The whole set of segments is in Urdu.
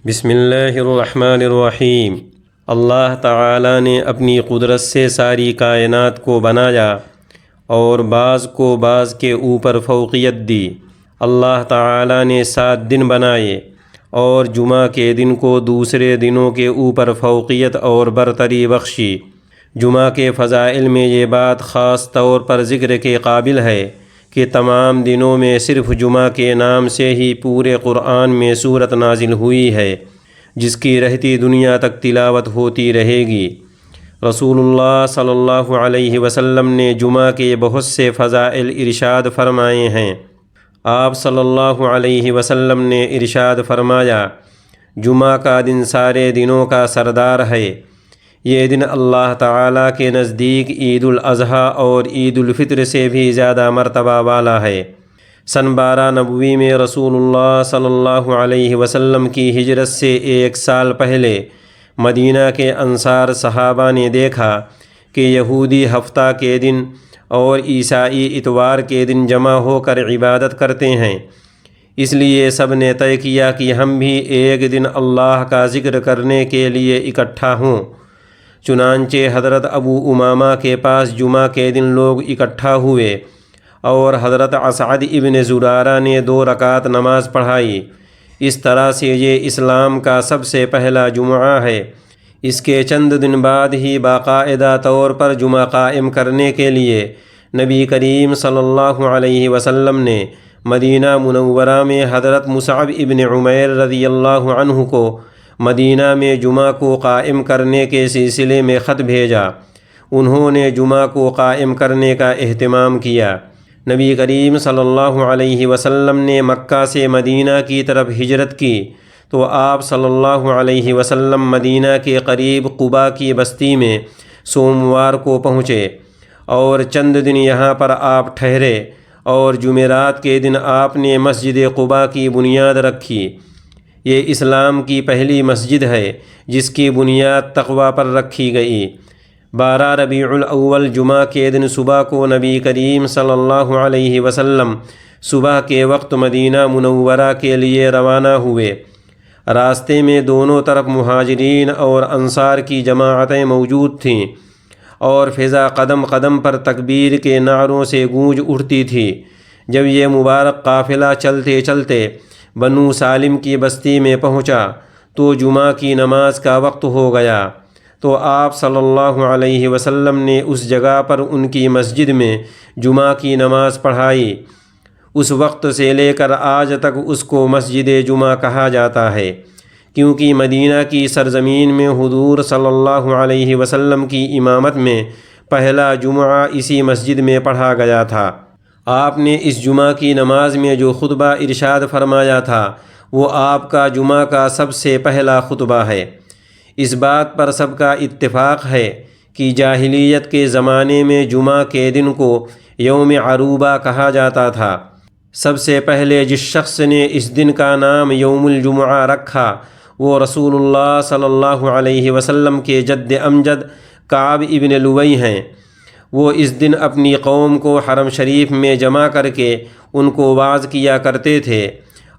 بسم اللہ الرحمن الرحیم۔ اللہ تعالیٰ نے اپنی قدرت سے ساری کائنات کو بنایا اور بعض کو بعض کے اوپر فوقیت دی۔ اللہ تعالیٰ نے 7 دن بنائے اور جمعہ کے دن کو دوسرے دنوں کے اوپر فوقیت اور برتری بخشی۔ جمعہ کے فضائل میں یہ بات خاص طور پر ذکر کے قابل ہے کہ تمام دنوں میں صرف جمعہ کے نام سے ہی پورے قرآن میں سورت نازل ہوئی ہے، جس کی رہتی دنیا تک تلاوت ہوتی رہے گی۔ رسول اللہ صلی اللہ علیہ وسلم نے جمعہ کے بہت سے فضائل ارشاد فرمائے ہیں۔ آپ صلی اللہ علیہ وسلم نے ارشاد فرمایا، جمعہ کا دن سارے دنوں کا سردار ہے۔ یہ دن اللہ تعالیٰ کے نزدیک عید الاضحیٰ اور عید الفطر سے بھی زیادہ مرتبہ والا ہے۔ سن 12 نبوی میں رسول اللہ صلی اللہ علیہ وسلم کی ہجرت سے 1 سال پہلے مدینہ کے انصار صحابہ نے دیکھا کہ یہودی ہفتہ کے دن اور عیسائی اتوار کے دن جمع ہو کر عبادت کرتے ہیں، اس لیے سب نے طے کیا کہ ہم بھی ایک دن اللہ کا ذکر کرنے کے لیے اکٹھا ہوں۔ چنانچہ حضرت ابو امامہ کے پاس جمعہ کے دن لوگ اکٹھا ہوئے اور حضرت اسعد ابن زرارہ نے 2 رکعت نماز پڑھائی۔ اس طرح سے یہ اسلام کا سب سے پہلا جمعہ ہے۔ اس کے چند دن بعد ہی باقاعدہ طور پر جمعہ قائم کرنے کے لیے نبی کریم صلی اللہ علیہ وسلم نے مدینہ منورہ میں حضرت مصعب ابن عمیر رضی اللہ عنہ کو مدینہ میں جمعہ کو قائم کرنے کے سلسلے میں خط بھیجا۔ انہوں نے جمعہ کو قائم کرنے کا اہتمام کیا۔ نبی کریم صلی اللہ علیہ وسلم نے مکہ سے مدینہ کی طرف ہجرت کی تو آپ صلی اللہ علیہ وسلم مدینہ کے قریب قباء کی بستی میں سوموار کو پہنچے اور چند دن یہاں پر آپ ٹھہرے اور جمعرات کے دن آپ نے مسجد قباء کی بنیاد رکھی۔ یہ اسلام کی پہلی مسجد ہے جس کی بنیاد تقوی پر رکھی گئی۔ 12 ربیع الاول جمعہ کے دن صبح کو نبی کریم صلی اللہ علیہ وسلم صبح کے وقت مدینہ منورہ کے لیے روانہ ہوئے۔ راستے میں دونوں طرف مہاجرین اور انصار کی جماعتیں موجود تھیں اور فضا قدم قدم پر تکبیر کے نعروں سے گونج اٹھتی تھی۔ جب یہ مبارک قافلہ چلتے چلتے بنو سالم کی بستی میں پہنچا تو جمعہ کی نماز کا وقت ہو گیا، تو آپ صلی اللہ علیہ وسلم نے اس جگہ پر ان کی مسجد میں جمعہ کی نماز پڑھائی۔ اس وقت سے لے کر آج تک اس کو مسجد جمعہ کہا جاتا ہے، کیونکہ مدینہ کی سرزمین میں حضور صلی اللہ علیہ وسلم کی امامت میں پہلا جمعہ اسی مسجد میں پڑھا گیا تھا۔ آپ نے اس جمعہ کی نماز میں جو خطبہ ارشاد فرمایا تھا وہ آپ کا جمعہ کا سب سے پہلا خطبہ ہے۔ اس بات پر سب کا اتفاق ہے کہ جاہلیت کے زمانے میں جمعہ کے دن کو یوم عروبہ کہا جاتا تھا۔ سب سے پہلے جس شخص نے اس دن کا نام یوم الجمعہ رکھا وہ رسول اللہ صلی اللہ علیہ وسلم کے جد امجد کعب ابن لؤی ہیں۔ وہ اس دن اپنی قوم کو حرم شریف میں جمع کر کے ان کو واعظ کیا کرتے تھے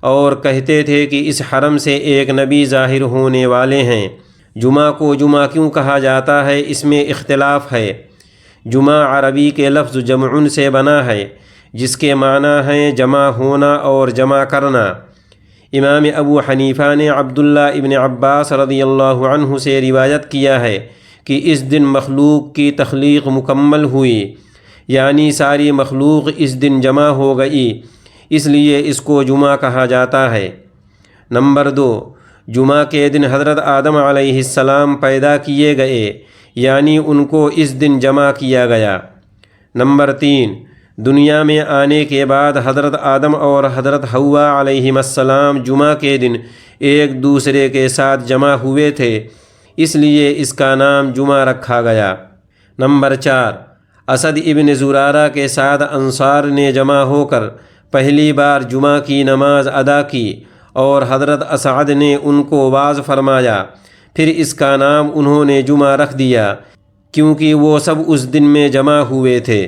اور کہتے تھے کہ اس حرم سے ایک نبی ظاہر ہونے والے ہیں۔ جمعہ کو جمعہ کیوں کہا جاتا ہے اس میں اختلاف ہے۔ جمعہ عربی کے لفظ جمع سے بنا ہے جس کے معنی ہیں جمع ہونا اور جمع کرنا۔ امام ابو حنیفہ نے عبداللہ ابن عباس رضی اللہ عنہ سے روایت کیا ہے کہ اس دن مخلوق کی تخلیق مکمل ہوئی، یعنی ساری مخلوق اس دن جمع ہو گئی، اس لیے اس کو جمعہ کہا جاتا ہے۔ نمبر 2، جمعہ کے دن حضرت آدم علیہ السلام پیدا کیے گئے، یعنی ان کو اس دن جمع کیا گیا۔ نمبر 3، دنیا میں آنے کے بعد حضرت آدم اور حضرت حوا علیہم السلام جمعہ کے دن ایک دوسرے کے ساتھ جمع ہوئے تھے، اس لیے اس کا نام جمعہ رکھا گیا۔ نمبر 4، اسد ابن زرارہ کے ساتھ انصار نے جمع ہو کر پہلی بار جمعہ کی نماز ادا کی اور حضرت اسعد نے ان کو واعظ فرمایا، پھر اس کا نام انہوں نے جمعہ رکھ دیا کیونکہ وہ سب اس دن میں جمع ہوئے تھے۔